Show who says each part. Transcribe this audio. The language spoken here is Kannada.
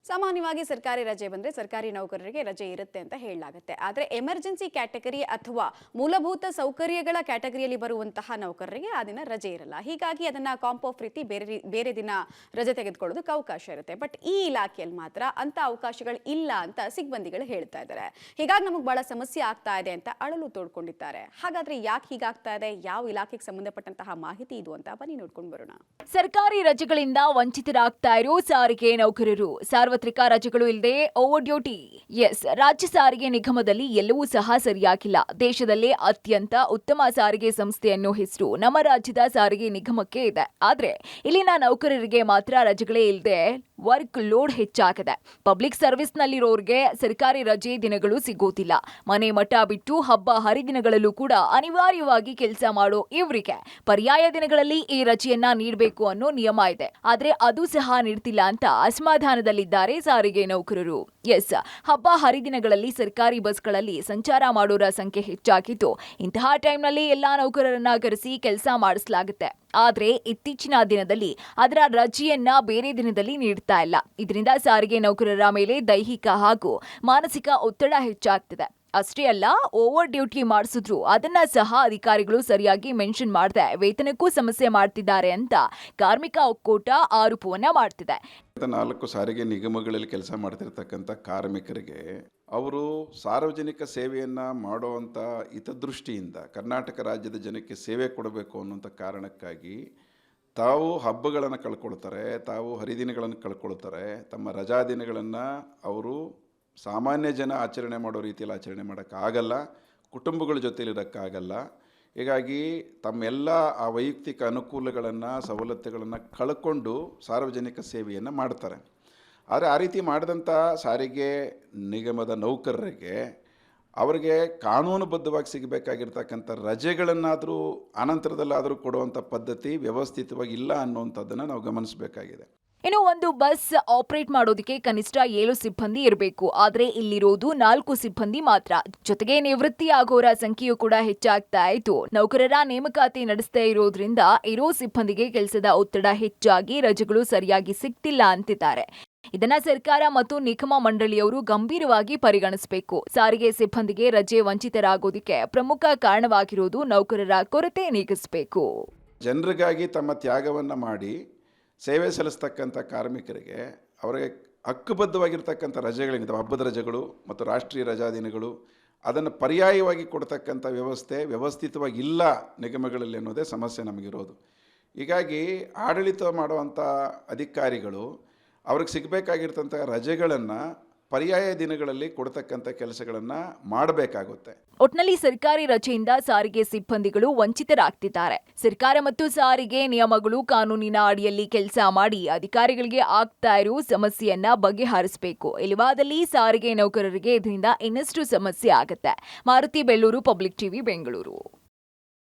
Speaker 1: ಸಾಮಾನ್ಯವಾಗಿ ಸರ್ಕಾರಿ ರಜೆ ಬಂದ್ರೆ ಸರ್ಕಾರಿ ನೌಕರರಿಗೆ ರಜೆ ಇರುತ್ತೆ ಅಂತ ಹೇಳಲಾಗುತ್ತೆ. ಆದರೆ ಎಮರ್ಜೆನ್ಸಿ ಕ್ಯಾಟಗರಿ ಅಥವಾ ಮೂಲಭೂತ ಸೌಕರ್ಯಗಳ ಕ್ಯಾಟಗರಿಯಲ್ಲಿ ಬರುವಂತಹ ನೌಕರರಿಗೆ ಆ ದಿನ ರಜೆ ಇರಲ್ಲ. ಹೀಗಾಗಿ ಅದನ್ನ ಕಾಂಪ್ ಆಫ್ ರೀತಿ ಬೇರೆ ದಿನ ರಜೆ ತೆಗೆದುಕೊಳ್ಳೋದಕ್ಕೆ ಅವಕಾಶ ಇರುತ್ತೆ. ಬಟ್ ಈ ಇಲಾಖೆಯಲ್ಲಿ ಮಾತ್ರ ಅಂತ ಅವಕಾಶಗಳು ಇಲ್ಲ ಅಂತ ಸಿಬ್ಬಂದಿಗಳು ಹೇಳ್ತಾ ಇದ್ದಾರೆ. ಹೀಗಾಗಿ ನಮಗೆ ಬಹಳ ಸಮಸ್ಯೆ ಆಗ್ತಾ ಇದೆ ಅಂತ ಅಳಲು ತೋಡ್ಕೊಂಡಿದ್ದಾರೆ. ಹಾಗಾದ್ರೆ ಯಾಕೆ ಹೀಗಾಗ್ತಾ ಇದೆ, ಯಾವ ಇಲಾಖೆಗೆ ಸಂಬಂಧಪಟ್ಟಂತಹ ಮಾಹಿತಿ ಇದು ಅಂತ ಬನ್ನಿ ನೋಡ್ಕೊಂಡು ಬರೋಣ.
Speaker 2: ಸರ್ಕಾರಿ ರಜೆಗಳಿಂದ ವಂಚಿತರಾಗ್ತಾ ಇರೋ ಸಾರಿಗೆ ನೌಕರರು, ಸಾರ್ವತ್ರಿಕ ರಜೆಗಳು ಇಲ್ಲದೆ ಓವರ್ ಡ್ಯೂಟಿ. ರಾಜ್ಯ ಸಾರಿಗೆ ನಿಗಮದಲ್ಲಿ ಎಲ್ಲವೂ ಸಹ ಸರಿಯಾಗಿಲ್ಲ. ದೇಶದಲ್ಲೇ ಅತ್ಯಂತ ಉತ್ತಮ ಸಾರಿಗೆ ಸಂಸ್ಥೆ ಅನ್ನೋ ಹೆಸರು ನಮ್ಮ ರಾಜ್ಯದ ಸಾರಿಗೆ ನಿಗಮಕ್ಕೆ ಇದೆ. ಆದ್ರೆ ಇಲ್ಲಿನ ನೌಕರರಿಗೆ ಮಾತ್ರ ರಜೆಗಳೇ ಇಲ್ಲದೆ ವರ್ಕ್ ಲೋಡ್ ಹೆಚ್ಚಾಗಿದೆ. ಪಬ್ಲಿಕ್ ಸರ್ವಿಸ್ ನಲ್ಲಿರೋರ್ಗೆ ಸರ್ಕಾರಿ ರಜೆ ದಿನಗಳು ಸಿಗೋದಿಲ್ಲ. ಮನೆ ಮಠ ಬಿಟ್ಟು ಹಬ್ಬ ಹರಿದಿನಗಳಲ್ಲೂ ಕೂಡ ಅನಿವಾರ್ಯವಾಗಿ ಕೆಲಸ ಮಾಡೋ ಇವರಿಗೆ ಪರ್ಯಾಯ ದಿನಗಳಲ್ಲಿ ಈ ರಜೆಯನ್ನ ನೀಡಬೇಕು ಅನ್ನೋ ನಿಯಮ ಇದೆ. ಆದ್ರೆ ಅದು ಸಹ ನೀಡ್ತಿಲ್ಲ ಅಂತ ಅಸಮಾಧಾನದಲ್ಲಿದ್ದಾರೆ ಸಾರಿಗೆ ನೌಕರರು. ಹಬ್ಬ ಹರಿದಿನಗಳಲ್ಲಿ ಸರ್ಕಾರಿ ಬಸ್ಗಳಲ್ಲಿ ಸಂಚಾರ ಮಾಡೋರ ಸಂಖ್ಯೆ ಹೆಚ್ಚಾಗಿದ್ದು, ಇಂತಹ ಟೈಮ್ನಲ್ಲಿ ಎಲ್ಲಾ ನೌಕರರನ್ನ ಕರೆಸಿ ಕೆಲಸ ಮಾಡಿಸಲಾಗುತ್ತೆ. ಆದ್ರೆ ಇತ್ತೀಚಿನ ದಿನದಲ್ಲಿ ಅದರ ರಜೆಯನ್ನ ಬೇರೆ ದಿನದಲ್ಲಿ ನೀಡ್ತಾ ಇಲ್ಲ. ಇದರಿಂದ ಸಾರಿಗೆ ನೌಕರರ ಮೇಲೆ ದೈಹಿಕ ಹಾಗೂ ಮಾನಸಿಕ ಒತ್ತಡ ಹೆಚ್ಚಾಗ್ತಿದೆ. ಅಷ್ಟೇ ಅಲ್ಲ, ಓವರ್ ಡ್ಯೂಟಿ ಮಾಡಿಸಿದ್ರು ಅದನ್ನ ಸಹ ಅಧಿಕಾರಿಗಳು ಸರಿಯಾಗಿ ಮೆನ್ಷನ್ ಮಾಡದೆ ವೇತನಕ್ಕೂ ಸಮಸ್ಯೆ ಮಾಡ್ತಿದ್ದಾರೆ ಅಂತ ಕಾರ್ಮಿಕ ಒಕ್ಕೂಟ ಆರೋಪವನ್ನ ಮಾಡ್ತಿದೆ.
Speaker 3: 4 ಸಾರಿಗೆ ನಿಗಮಗಳಲ್ಲಿ ಕೆಲಸ ಮಾಡ್ತಿರ್ತಕ್ಕಂಥ ಕಾರ್ಮಿಕರಿಗೆ ಅವರು ಸಾರ್ವಜನಿಕ ಸೇವೆಯನ್ನು ಮಾಡುವಂಥ ಹಿತದೃಷ್ಟಿಯಿಂದ ಕರ್ನಾಟಕ ರಾಜ್ಯದ ಜನಕ್ಕೆ ಸೇವೆ ಕೊಡಬೇಕು ಅನ್ನೋಂಥ ಕಾರಣಕ್ಕಾಗಿ ತಾವು ಹಬ್ಬಗಳನ್ನು ಕಳ್ಕೊಳ್ತಾರೆ, ತಾವು ಹರಿದಿನಗಳನ್ನು ಕಳ್ಕೊಳ್ತಾರೆ. ತಮ್ಮ ರಜಾ ದಿನಗಳನ್ನು ಅವರು ಸಾಮಾನ್ಯ ಜನ ಆಚರಣೆ ಮಾಡೋ ರೀತಿಯಲ್ಲಿ ಆಚರಣೆ ಮಾಡೋಕ್ಕಾಗಲ್ಲ, ಕುಟುಂಬಗಳ ಜೊತೆಲಿರೋಕ್ಕಾಗಲ್ಲ. ಹೀಗಾಗಿ ತಮ್ಮೆಲ್ಲ ಆ ವೈಯಕ್ತಿಕ ಅನುಕೂಲಗಳನ್ನು ಸವಲತ್ತುಗಳನ್ನು ಕಳ್ಕೊಂಡು ಸಾರ್ವಜನಿಕ ಸೇವೆಯನ್ನು ಮಾಡ್ತಾರೆ. ಆದರೆ ಆ ರೀತಿ ಮಾಡಿದಂಥ ಸಾರಿಗೆ ನಿಗಮದ ನೌಕರರಿಗೆ ಅವರಿಗೆ ಕಾನೂನುಬದ್ಧವಾಗಿ ಸಿಗಬೇಕಾಗಿರ್ತಕ್ಕಂಥ ರಜೆಗಳನ್ನಾದರೂ ಅನಂತರದಲ್ಲಾದರೂ ಕೊಡುವಂಥ ಪದ್ಧತಿ ವ್ಯವಸ್ಥಿತವಾಗಿ ಇಲ್ಲ ಅನ್ನುವಂಥದ್ದನ್ನು ನಾವು ಗಮನಿಸಬೇಕಾಗಿದೆ.
Speaker 2: ಇನ್ನು ಒಂದು ಬಸ್ ಆಪರೇಟ್ ಮಾಡೋದಕ್ಕೆ ಕನಿಷ್ಠ 7 ಸಿಬ್ಬಂದಿ ಇರಬೇಕು. ಆದ್ರೆ ಇಲ್ಲಿರೋದು 4 ಸಿಬ್ಬಂದಿ ಮಾತ್ರ. ಜೊತೆಗೆ ನಿವೃತ್ತಿ ಆಗೋರ ಸಂಖ್ಯೆಯೂ ಕೂಡ ಹೆಚ್ಚಾಗ್ತಾ ಇತ್ತು. ನೌಕರರ ನೇಮಕಾತಿ ನಡೆಸದೇ ಇರೋದ್ರಿಂದ ಇರೋ ಸಿಬ್ಬಂದಿಗೆ ಕೆಲಸದ ಒತ್ತಡ ಹೆಚ್ಚಾಗಿ ರಜೆಗಳು ಸರಿಯಾಗಿ ಸಿಗ್ತಿಲ್ಲ ಅಂತಿದ್ದಾರೆ. ಇದನ್ನ ಸರ್ಕಾರ ಮತ್ತು ನಿಗಮ ಮಂಡಳಿಯವರು ಗಂಭೀರವಾಗಿ ಪರಿಗಣಿಸಬೇಕು. ಸಾರಿಗೆ ಸಿಬ್ಬಂದಿಗೆ ರಜೆ ವಂಚಿತರಾಗೋದಕ್ಕೆ ಪ್ರಮುಖ ಕಾರಣವಾಗಿರೋದು ನೌಕರರ ಕೊರತೆ ನೀಗಿಸಬೇಕು.
Speaker 3: ಜನರಿಗಾಗಿ ತಮ್ಮ ತ್ಯಾಗವನ್ನು ಮಾಡಿ ಸೇವೆ ಸಲ್ಲಿಸ್ತಕ್ಕಂಥ ಕಾರ್ಮಿಕರಿಗೆ ಅವರಿಗೆ ಹಕ್ಕುಬದ್ಧವಾಗಿರ್ತಕ್ಕಂಥ ರಜೆಗಳೇನಿದೆ, ಹಬ್ಬದ ರಜೆಗಳು ಮತ್ತು ರಾಷ್ಟ್ರೀಯ ರಜಾ ದಿನಗಳು, ಅದನ್ನು ಪರ್ಯಾಯವಾಗಿ ಕೊಡ್ತಕ್ಕಂಥ ವ್ಯವಸ್ಥೆ ವ್ಯವಸ್ಥಿತವಾಗಿ ಇಲ್ಲ ನಿಗಮಗಳಲ್ಲಿ ಅನ್ನೋದೇ ಸಮಸ್ಯೆ ನಮಗಿರೋದು. ಹೀಗಾಗಿ ಆಡಳಿತ ಮಾಡುವಂಥ ಅಧಿಕಾರಿಗಳು ಅವ್ರಿಗೆ ಸಿಗಬೇಕಾಗಿರ್ತಂಥ ರಜೆಗಳನ್ನು ಪರ್ಯಾಯ ದಿನಗಳಲ್ಲಿ ಕೊಡ್ತಕ್ಕಂಥ ಕೆಲಸಗಳನ್ನು ಮಾಡಬೇಕಾಗುತ್ತೆ.
Speaker 2: ಒಟ್ನಲ್ಲಿ ಸರ್ಕಾರಿ ರಜೆಯಿಂದ ಸಾರಿಗೆ ಸಿಬ್ಬಂದಿಗಳು ವಂಚಿತರಾಗ್ತಿದ್ದಾರೆ. ಸರ್ಕಾರ ಮತ್ತು ಸಾರಿಗೆ ನಿಯಮಗಳು ಕಾನೂನಿನ ಅಡಿಯಲ್ಲಿ ಕೆಲಸ ಮಾಡಿ ಅಧಿಕಾರಿಗಳಿಗೆ ಆಗ್ತಾ ಇರೋ ಸಮಸ್ಯೆಯನ್ನ ಬಗೆಹರಿಸಬೇಕು. ಇಲ್ಲವಾದಲ್ಲಿ ಸಾರಿಗೆ ನೌಕರರಿಗೆ ಇದರಿಂದ ಇನ್ನಷ್ಟು ಸಮಸ್ಯೆ ಆಗುತ್ತೆ. Maruti Bellur, public TV, Bengaluru.